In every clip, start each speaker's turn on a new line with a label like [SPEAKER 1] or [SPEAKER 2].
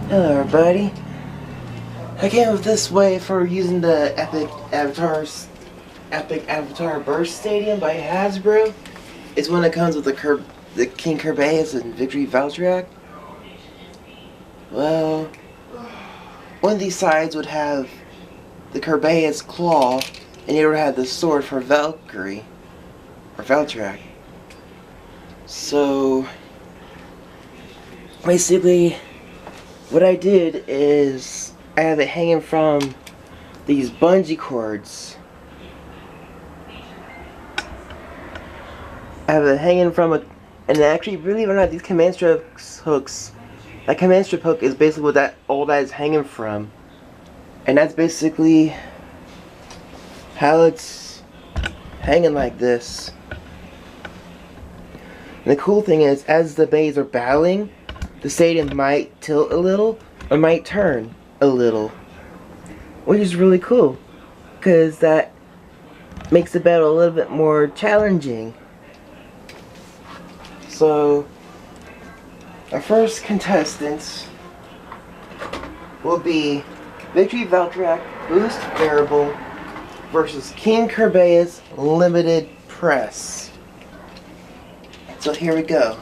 [SPEAKER 1] Hello everybody. I came up with this way for using the Epic Avatar Burst Stadium by Hasbro. It's one that comes with the King Kerbeus and Victory Valtryek. Well, one of these sides would have the Kerbeus claw, and the other would have the sword for Valkyrie or Valtryek. So basically, what I did is I have it hanging from these bungee cords. I have it hanging from and actually, believe it or not, these command strip hooks. That command strip hook is basically what all that is hanging from, and that's basically how it's hanging like this. And the cool thing is, as the bays are battling, the stadium might tilt a little or might turn a little, which is really cool because that makes the battle a little bit more challenging. So our first contestants will be Victory Valtryek Boost Variable versus King Kerbeus Limited Press. So here we go.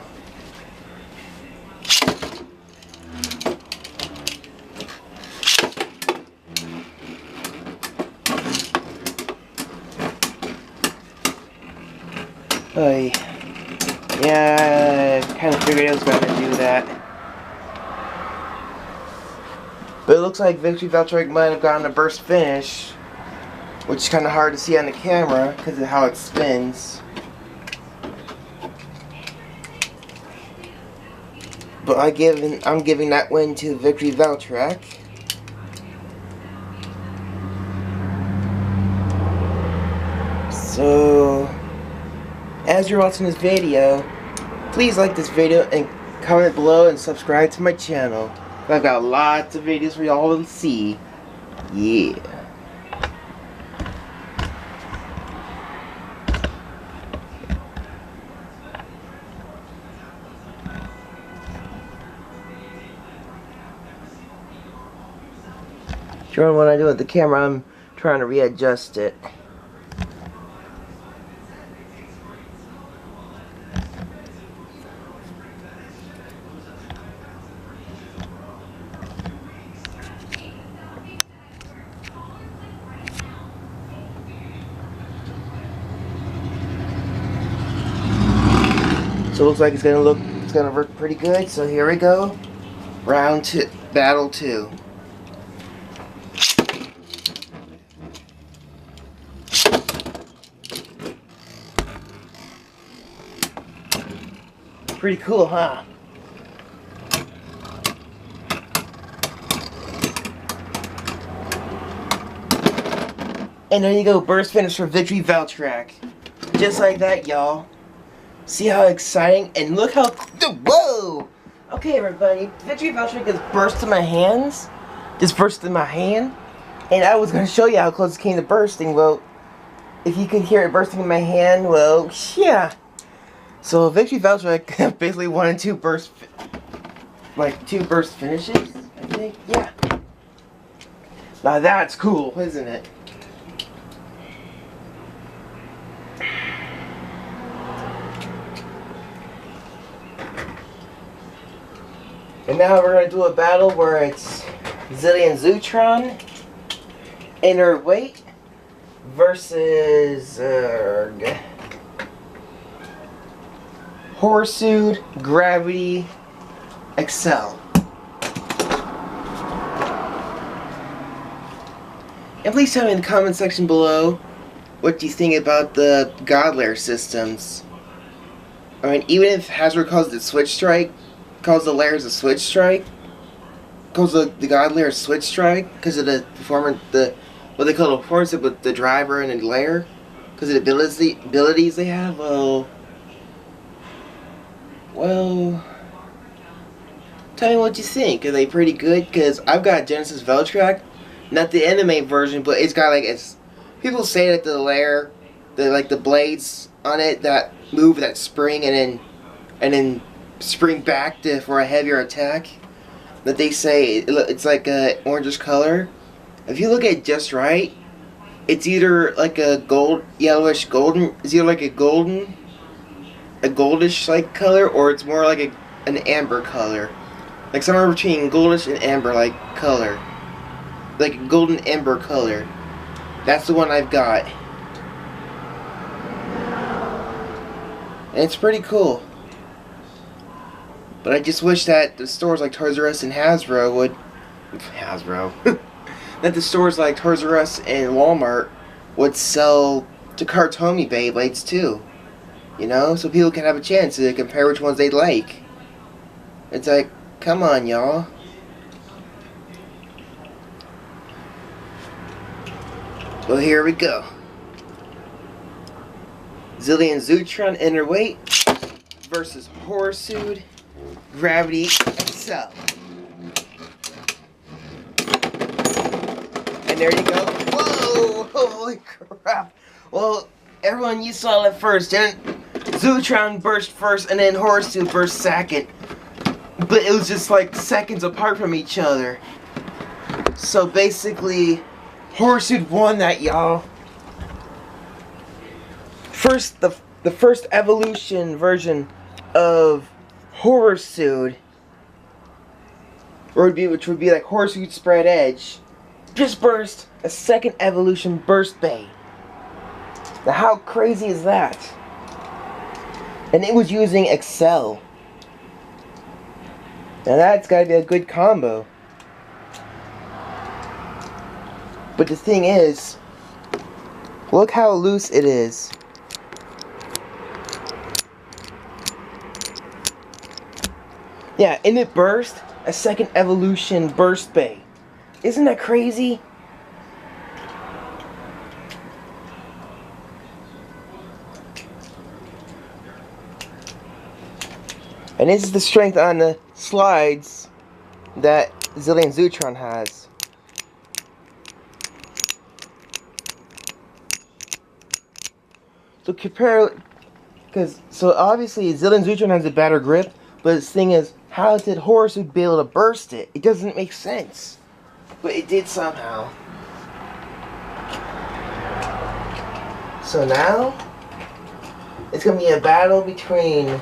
[SPEAKER 1] Yeah, I kind of figured I was going to do that. But it looks like Victory Valtryek might have gotten a burst finish, which is kind of hard to see on the camera because of how it spins. But I'm giving that win to Victory Valtryek. So, as you're watching this video, please like this video and comment below and subscribe to my channel. I've got lots of videos for y'all to see. Yeah. During what I do with the camera, I'm trying to readjust it. So it looks like it's gonna work pretty good. So here we go. Round 2, battle 2. Pretty cool, huh? And there you go, burst finish for Victory Valtryek. Just like that, y'all. See how exciting, and look how, whoa! Okay, everybody, Victory Valtryek just burst in my hands. Just burst in my hand. And I was going to show you how close it came to bursting. Well, if you could hear it bursting in my hand, well, yeah. So Victory Valtryek basically won in two burst finishes, I think. Yeah. Now that's cool, isn't it? And now we're gonna do a battle where it's Zillion Zutron, Inner Weight versus Horsued Gravity Excel. And please tell me in the comment section below what you think about the God Lair systems. I mean, even if Hasbro calls it Switch Strike, calls the layers a Switch Strike, calls the God Lair Switch Strike because of the performance, what they call the performance with the driver and the layer, because of the abilities they have. Well, tell me what you think. Are they pretty good? Because I've got Genesis Valtryek, not the anime version, but it's got people say that the layer, the blades on it that move, that spring, and then spring back for a heavier attack. that they say it's like a orangish color. If you look at it just right, it's either like a yellowish golden. It's either like a goldish like color, or it's more like an amber color, like somewhere between goldish and amber like color, like a golden amber color. That's the one I've got, and it's pretty cool. But I just wish that the stores like Toys R Us and Hasbro would that the stores like Toys R Us and Walmart would sell Takara Beyblades too. You know, so people can have a chance to compare which ones they like. It's like, come on, y'all. Well, here we go. Zillion Zutron Innerweight versus Horrorsuit Gravity XL. And there you go. Whoa! Holy crap! Well, everyone, you saw it first, didn't? Zutron burst first, and then Horrorsuit burst second. But it was just like seconds apart from each other. So basically, Horrorsuit won that, y'all. First, the first evolution version of Horrorsuit, which would be like Horrorsuit Spread Edge, just burst a second evolution burst bay. Now how crazy is that? And it was using Excel. Now that's gotta be a good combo. But the thing is, look how loose it is. Yeah, and it burst a second evolution burst bay. Isn't that crazy? And this is the strength on the slides that Zillion Zutron has. So compare, so obviously Zillion Zutron has a better grip, but the thing is, how did Horrorsuit be able to burst it? It doesn't make sense. But it did somehow. So now, it's going to be a battle between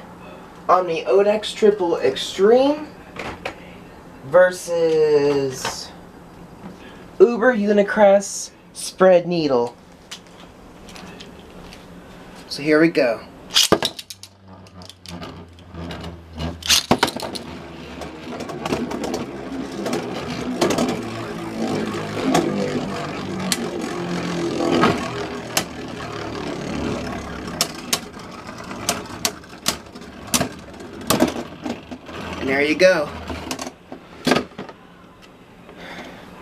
[SPEAKER 1] Omni Odex Triple Extreme versus Uber Unicrest Spread Needle. So here we go. And there you go.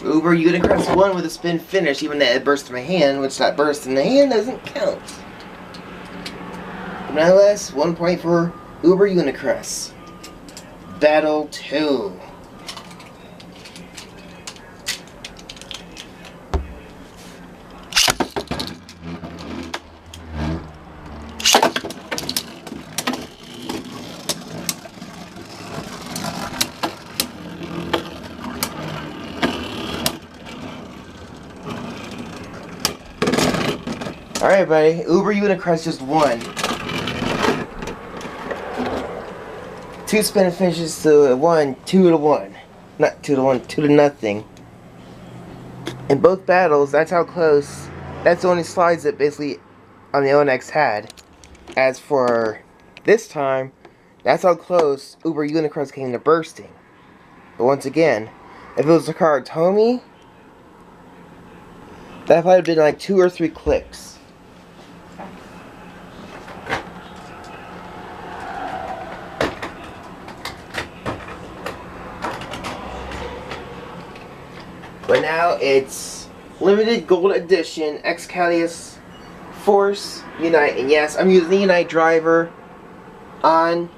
[SPEAKER 1] Uber Unicrest won with a spin finish, even though it burst in my hand, which that burst in the hand doesn't count. But nonetheless, 1 point for Uber Unicrest. Battle 2. Alright, buddy. Uber Unicrest just won. 2 spin finishes to 1, 2 to 1. Not 2 to 1, 2 to nothing. In both battles, that's how close. That's the only slides that basically on the Onyx had. As for this time, that's how close Uber Unicrest came to bursting. But once again, if it was Takara Tomy, that might have been like 2 or 3 clicks. But now it's limited gold edition Excalius Force Unite. And yes, I'm using the Unite driver on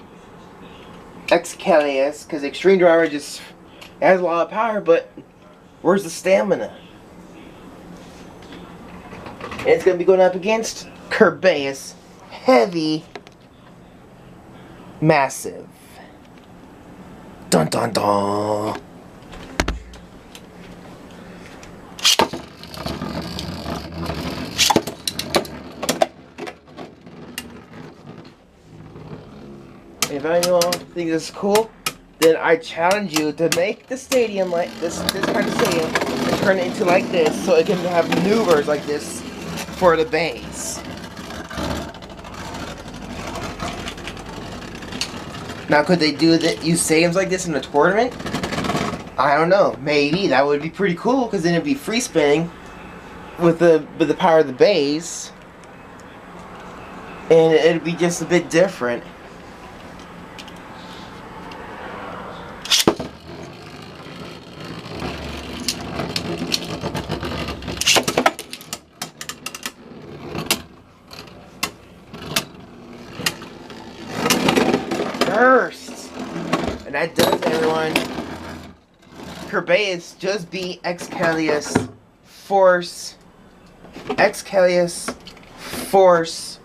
[SPEAKER 1] Excalius because Extreme Driver just has a lot of power, but where's the stamina? And it's going to be going up against Kerbeus Heavy Massive. Dun dun dun. if anyone thinks this is cool, then I challenge you to make the stadium like this kind of stadium and turn it into like this so it can have maneuvers like this for the base. Now, could they use stadiums like this in a tournament? I don't know. Maybe that would be pretty cool because then it'd be free spinning with the power of the base, and it'd be just a bit different. Burst! And that does it, everyone. Kerbeus just beat Excalius Force. Excalius Force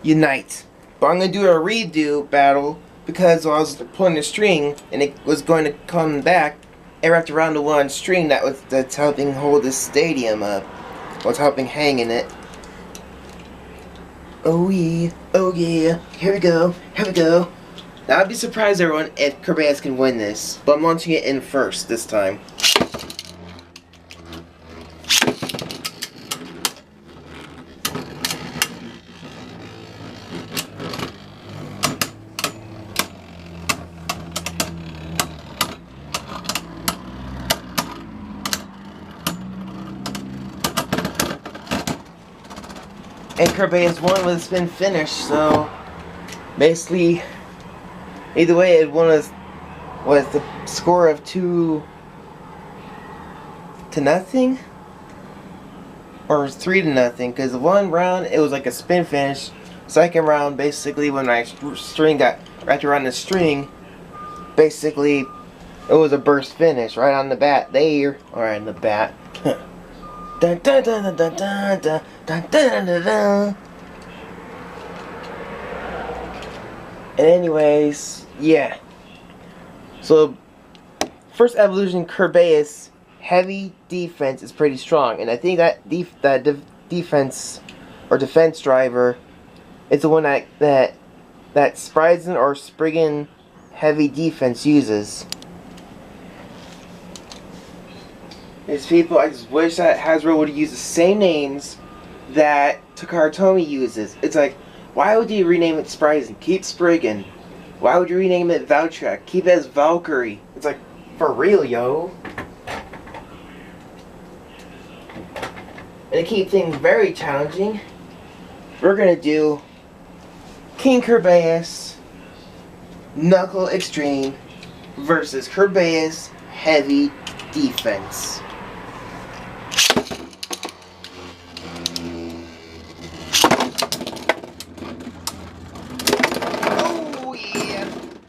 [SPEAKER 1] Unite. But I'm going to do a redo battle because I was pulling the string and it was going to come back right around the one string that's helping hold this stadium up. What's helping hang in it. Oh yeah, oh yeah. Here we go, here we go. Now, I'd be surprised, everyone, if Kerbeus can win this. But I'm launching it in first this time. And Kerbeus won with a spin finish, so basically, either way, it won us with the score of 2-0 or 3-0. Because the one round it was like a spin finish. Second round, basically, when my string got wrapped around the string, basically it was a burst finish right on the bat there. Alright, on the bat. Dun, dun, dun, dun, dun, dun, dun, dun, dun, dun, dun. And anyways, yeah. So, first evolution, Kerbeus, heavy defense is pretty strong, and I think that defense or defense driver is the one that Spryzen or Spriggan heavy defense uses. There's people, I just wish that Hasbro would use the same names that Takara Tomy uses. It's like, why would you rename it Spryzen? Keep Spriggan. Why would you rename it Valtryek? Keep it as Valkyrie. It's like, for real, yo. And to keep things very challenging, we're gonna do King Kerbeus Knuckle Extreme versus Kerbeus Heavy Defense.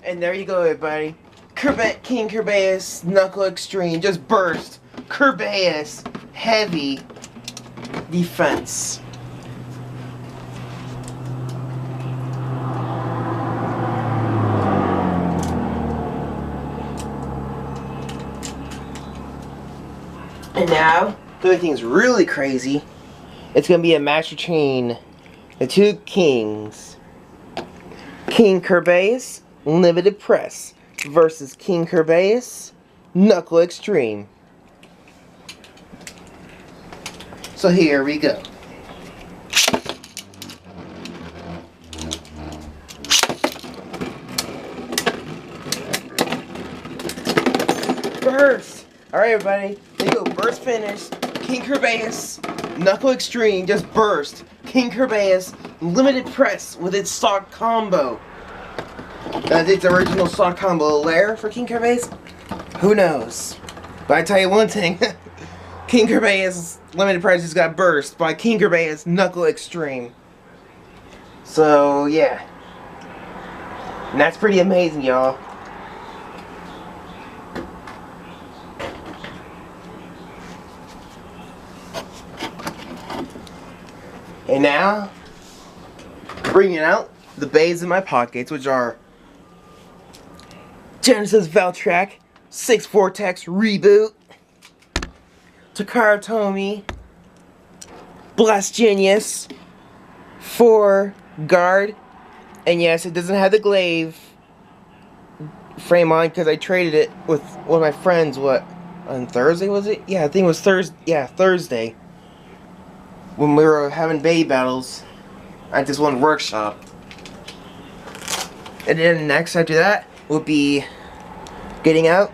[SPEAKER 1] And there you go, everybody. King Kerbeus Knuckle Extreme just burst. Kerbeus Heavy Defense. And now, to make things really crazy, it's going to be a match between the two kings. King Kerbeus Limited Press versus King Kerbeus Knuckle Extreme. So here we go. Burst! Alright, everybody. There you go. Burst finish. King Kerbeus Knuckle Extreme just burst. King Kerbeus Limited Press with its stock combo. That's its original stock combo lair for King Kerbeus? Who knows? But I tell you one thing. King Kerbeus Limited Press just got burst by King Kerbeus Knuckle Extreme. So, yeah. And that's pretty amazing, y'all. And now, bringing out the bays in my pockets, which are Genesis Valtryek 6 Vortex Reboot, Takara Tomy Blast Genius 4 Guard, and yes, it doesn't have the glaive frame on because I traded it with one of my friends. What, on Thursday was it? Yeah, I think it was Thursday. Yeah, Thursday. When we were having baby battles at this one workshop. And then next after that will be getting out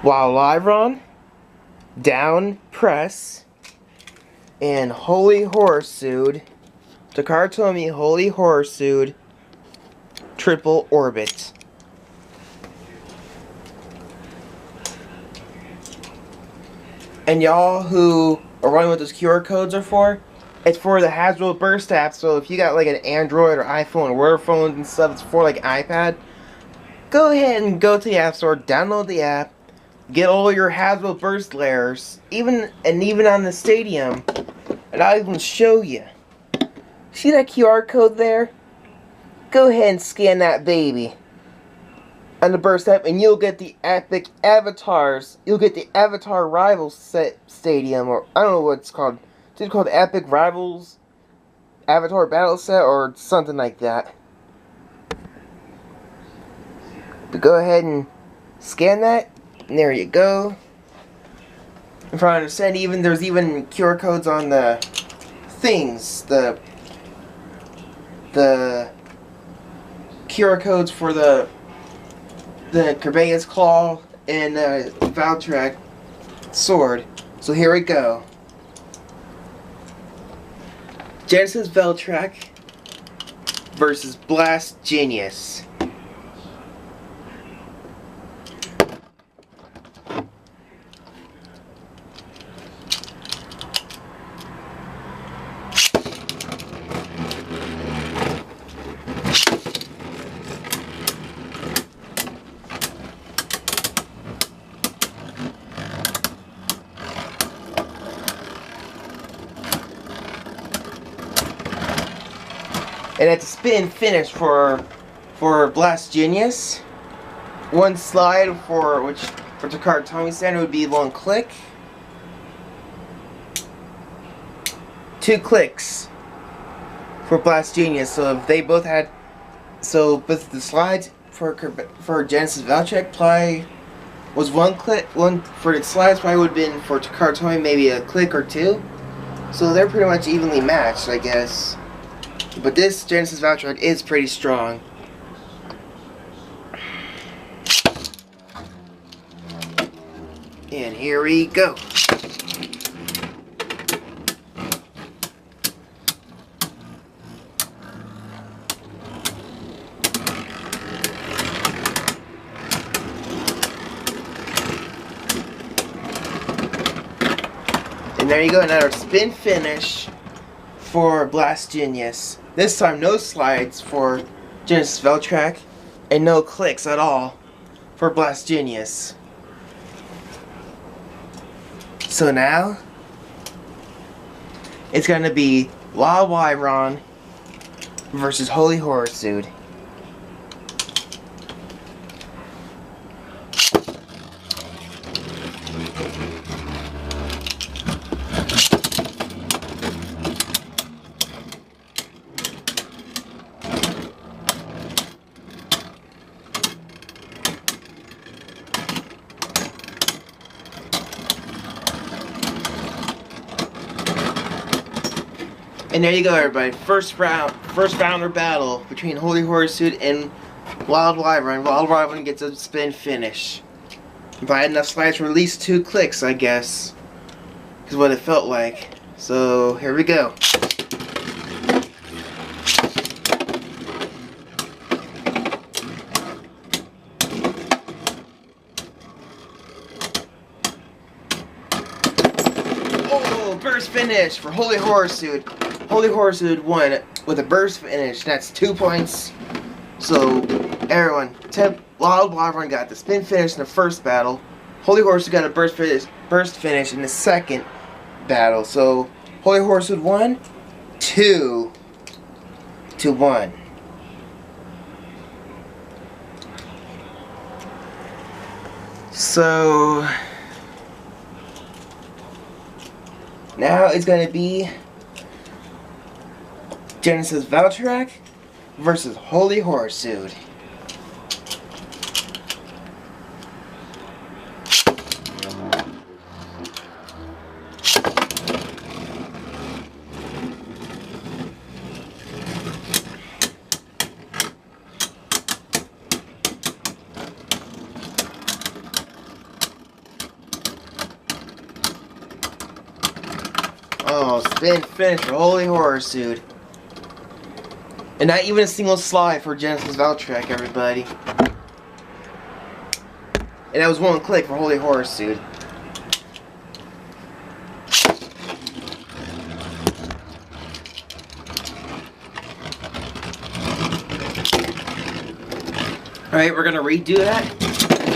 [SPEAKER 1] Wild Wyvern, Down Press, and Holy Horseshoe. Takara Tomy Holy Horseshoe Triple Orbit. And y'all who are wondering what those QR codes are for, it's for the Hasbro Burst app. So if you got like an Android or iPhone or whatever phones and stuff, it's for like iPad. Go ahead and go to the App Store, download the app, get all your Hasbro Burst layers, even on the Stadium, and I'll even show you. See that QR code there? Go ahead and scan that baby on the Burst app, and you'll get the epic avatars. You'll get the Avatar Rivals set Stadium, or I don't know what it's called. It's called Epic Rivals Avatar Battle Set, or something like that. But go ahead and scan that, and there you go. If I understand, there's even QR codes on the things, the QR codes for the Kerbeus Claw and Valtryek Sword. So here we go. Genesis Valtryek versus Blast Genius. And at the spin finish for Blast Genius, one slide for Takara Tomy standard would be one click. 2 clicks for Blast Genius. So if they both had, but the slides for Genesis Valtryek probably was 1 click. One for the slides probably would have been for Takara Tomy maybe a click or 2. So they're pretty much evenly matched, I guess. But this Genesis Valtryek is pretty strong. And here we go. And there you go, another spin finish for Blast Genius. This time no slides for Genesis Valtryek and no clicks at all for Blast Genius. So now it's gonna be Wild Wyvern versus Holy Horseshoe. And there you go, everybody. First rounder battle between Holy Horseshoe and Wild Wyvern. Wild Wyvern gets a spin finish. If I had enough slides for at least 2 clicks, I guess, is what it felt like. So here we go. Oh, burst finish for Holy Horseshoe. Holy Horseshoe won with a burst finish. That's 2 points. So everyone, Wild Wyvern got the spin finish in the first battle. Holy Horseshoe got a burst finish in the second battle. So Holy Horseshoe won 2-1. So now it's gonna be Genesis Valtryek versus Holy Horseshoe. Oh, spin finish for Holy Horror Suit. And not even a single slide for Genesis Valtryek, everybody. And that was one click for Holy Horror Suit. Alright, we're gonna redo that.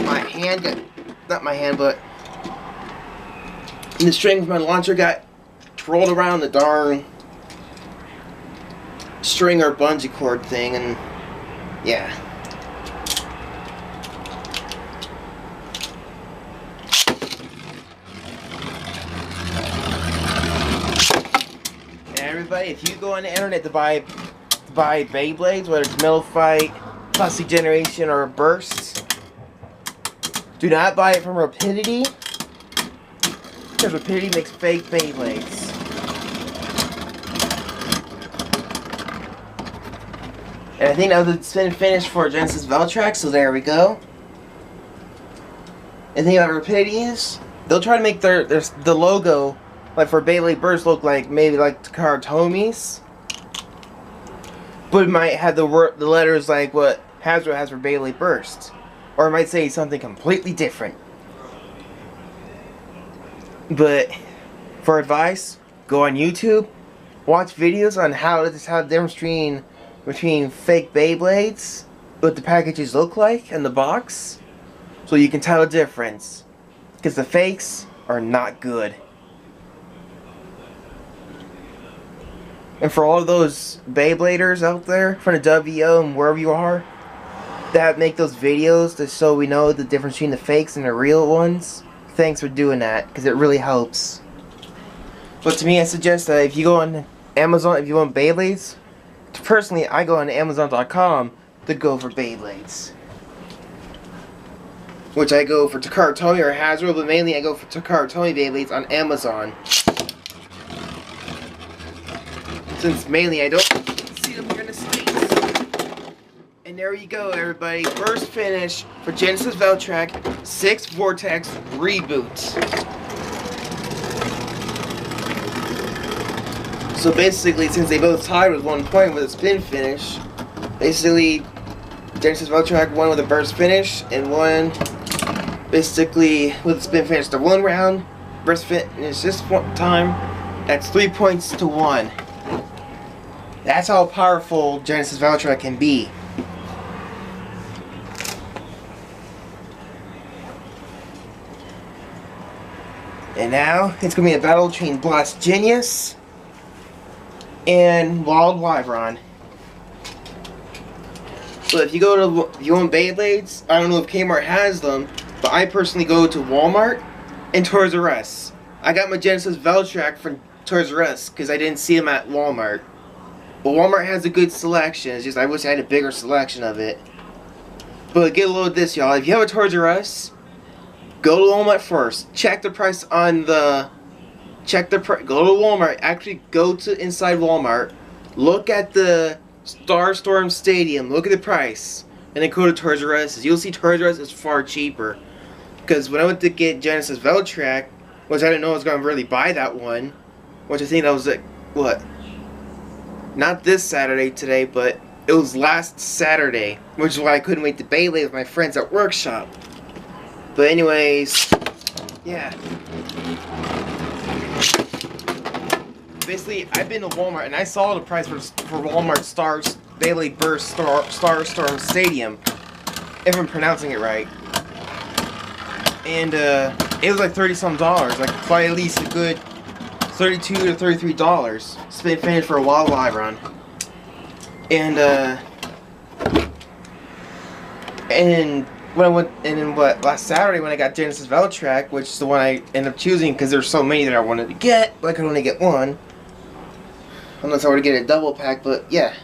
[SPEAKER 1] My hand, not my hand, but the string of my launcher got rolled around the darn string or bungee cord thing, and yeah. And everybody, if you go on the internet to buy Beyblades, whether it's Metal Fight, Plastic Generation, or Burst, do not buy it from Rapidity, because Rapidity makes fake Beyblades. And I think that was the spin finish for Genesis Valtryek, so there we go. And the thing about Rapidity is, they'll try to make the logo, like for Beyblade Burst, look like maybe like Takara Tomi's, but it might have the letters like what Hasbro has for Beyblade Burst, or it might say something completely different. But for advice, go on YouTube, watch videos on how the difference between fake Beyblades, what the packages look like in the box, so you can tell the difference, because the fakes are not good. And for all of those Beybladers out there from the WO and wherever you are that make those videos just so we know the difference between the fakes and the real ones, thanks for doing that, because it really helps. But to me, I suggest that if you go on Amazon, if you want Beyblades, personally, I go on Amazon.com to go for Beyblades. Which I go for Takara Tomy or Hasbro, but mainly I go for Takara Tomy Beyblades on Amazon. Since mainly I don't see them here in the States. And there you go, everybody. First finish for Genesis Valtryek 6 Vortex Reboot. So basically, since they both tied with 1 point with a spin finish, basically Genesis Valtryek won with a burst finish and won basically with a spin finish. The 1 round burst finish this time, that's 3 points to 1. That's how powerful Genesis Valtryek can be. And now it's going to be a battle between Blast Genius and Wild Wyvern. So if you want Beyblades, I don't know if Kmart has them, but I personally go to Walmart and Toys R Us. I got my Genesis Valtryek from Toys R Us because I didn't see them at Walmart. But Walmart has a good selection. It's just I wish I had a bigger selection of it. But get a load of this, y'all. If you have a Toys R Us, go to Walmart first. Check the price on the... Go to Walmart. Actually, go to inside Walmart. Look at the Starstorm Stadium. Look at the price. And then go to Toys R Us. You'll see Toys R Us is far cheaper. Because when I went to get Genesis Valtryek, which I didn't know I was going to really buy that one, which I think that was like, what? Not this Saturday today, but it was last Saturday, which is why I couldn't wait to Beyblade with my friends at Workshop. But anyways, yeah. Basically, I've been to Walmart and I saw the price for Walmart Beyblade Burst Starstorm Stadium, if I'm pronouncing it right. And it was like $30-some, like probably at least a good $32 to $33. Spin finish for a Wild Wyvern. And when I went, and then last Saturday when I got Genesis Valtryek, which is the one I ended up choosing because there's so many that I wanted to get, but I could only get one. Unless I were to get a double pack, but yeah.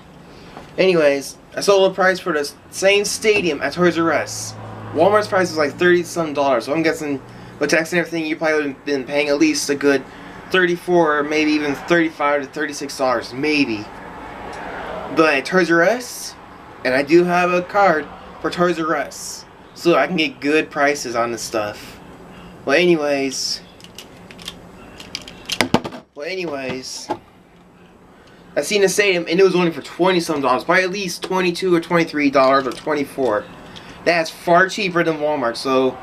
[SPEAKER 1] Anyways, I saw the price for the same stadium at Toys R Us. Walmart's price was like $30-some, so I'm guessing with tax and everything, you probably would have been paying at least a good $34 or maybe even $35 to $36, maybe. But at Toys R Us, and I do have a card for Toys R Us, so I can get good prices on this stuff. Well, anyways, Well, anyways, I seen the stadium and it was only for $20-some, probably at least $22 or $23 or $24. That's far cheaper than Walmart. So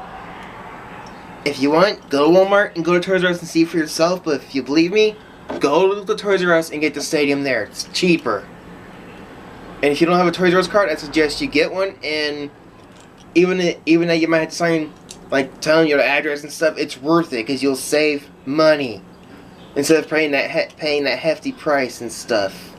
[SPEAKER 1] if you want, go to Walmart and go to Toys R Us and see for yourself. But if you believe me, go to the Toys R Us and get the stadium there. It's cheaper. And if you don't have a Toys R Us card, I suggest you get one. And even though you might have to sign, like, telling you the address and stuff, it's worth it because you'll save money instead of paying that hefty price and stuff.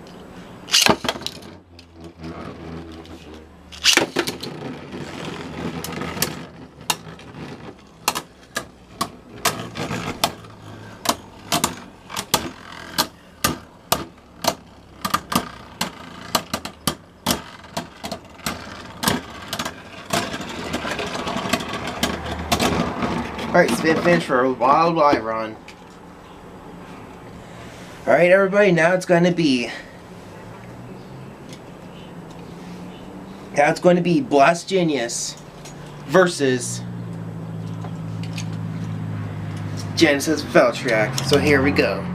[SPEAKER 1] Alright, spin finish for a Wild Wyron. Alright everybody, now it's going to be Blast Genius versus Genesis Valtryek. So here we go.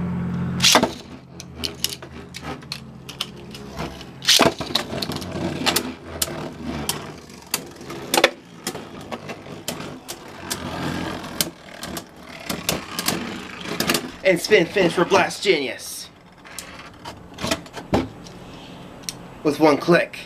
[SPEAKER 1] And spin finish for Blast Genius with one click.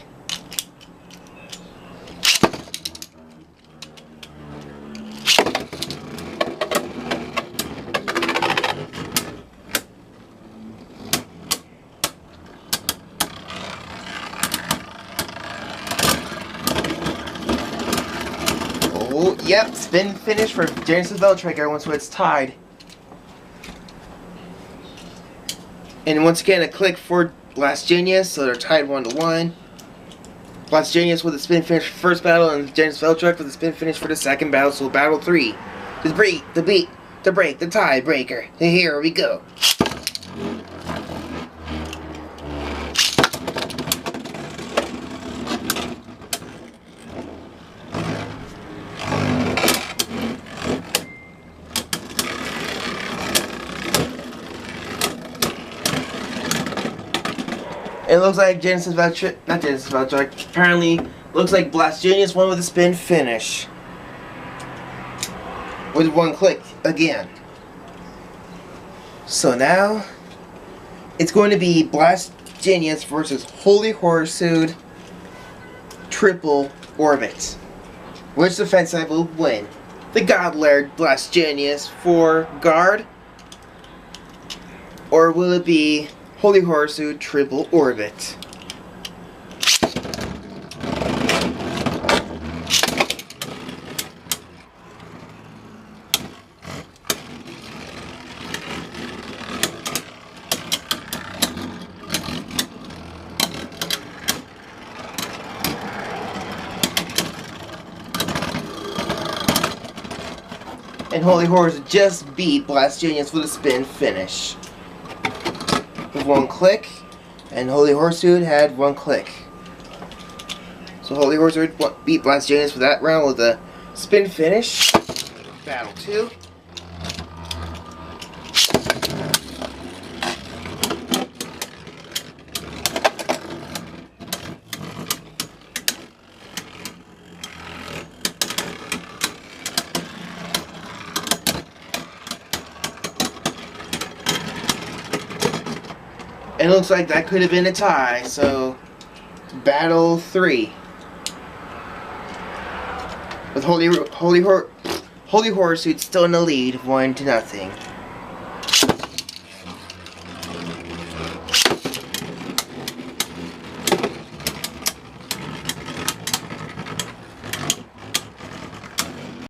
[SPEAKER 1] Oh, yep, spin finish for Genesis Valtryek, everyone, so it's tied. And once again, a click for Blast Genius, so they're tied 1-1. Blast Genius with a spin finish for the first battle, and Genesis Valtryek with a spin finish for the second battle, so battle 3. The break, the tiebreaker. Here we go. It looks like apparently looks like Blast Genius won with a spin finish. With one click again. So now it's going to be Blast Genius versus Holy Horsuit Triple Orbit. Which defense type will win? The God Laird Blast Genius for guard? Or will it be Holy Horsuit Triple Orbit? And Holy Horsuit just beat Blast Genius with a spin finish. With one click, and Holy Horsuit had one click. So Holy Horsuit beat Blast Genius for that round with a spin finish. Battle 2. And it looks like that could have been a tie, so battle 3. With Holy Horsuit still in the lead, 1-0.